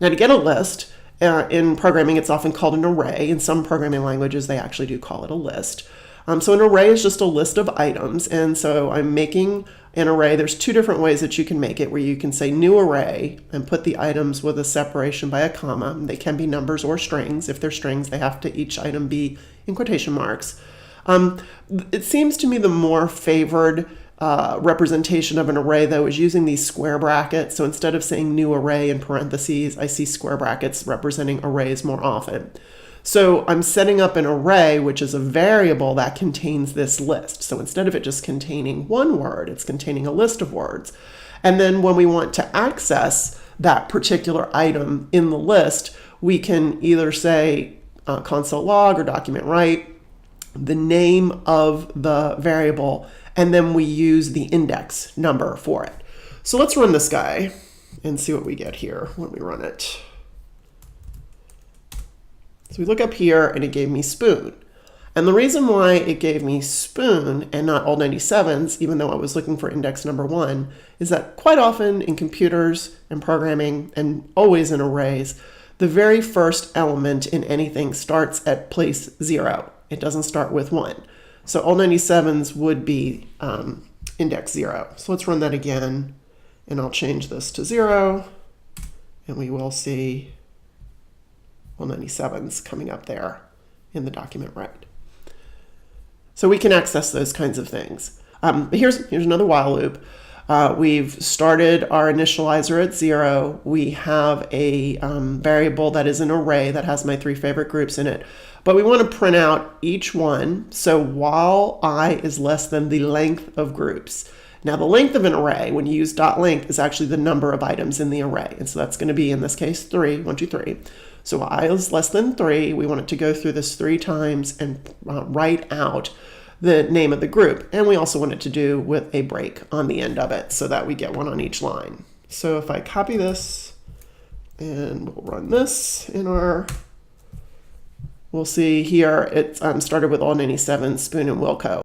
Now to get a list, in programming it's often called an array. In some programming languages they actually do call it a list. So an array is just a list of items, and so I'm making an array. There's two different ways that you can make it, where you can say new array and put the items with a separation by a comma. They can be numbers or strings. If they're strings, they have to each item be in quotation marks. It seems to me the more favored representation of an array, though, is using these square brackets. So instead of saying new array in parentheses, I see square brackets representing arrays more often. So I'm setting up an array, which is a variable that contains this list. So instead of it just containing one word, it's containing a list of words. And then when we want to access that particular item in the list, we can either say console log or document write the name of the variable, and then we use the index number for it. So let's run this guy and see what we get here when we run it. So we look up here and it gave me spoon. And the reason why it gave me spoon and not all 97s, even though I was looking for index number 1, is that quite often in computers and programming, and always in arrays, the very first element in anything starts at place 0. It doesn't start with 1. So all 97s would be index 0. So let's run that again, and I'll change this to 0, and we will see all 97s coming up there in the document write. So we can access those kinds of things. But here's another while loop. We've started our initializer at 0. We have a variable that is an array that has my 3 favorite groups in it. But we want to print out each one. So while I is less than the length of groups. Now the length of an array, when you use .length, is actually the number of items in the array. And so that's going to be, in this case, 3, 1, 2, 3. So while I is less than 3, we want it to go through this 3 times and write out the name of the group. And we also want it to do with a break on the end of it so that we get one on each line. So if I copy this and we'll run this in our, we'll see here it started with all 97, Spoon and Wilco.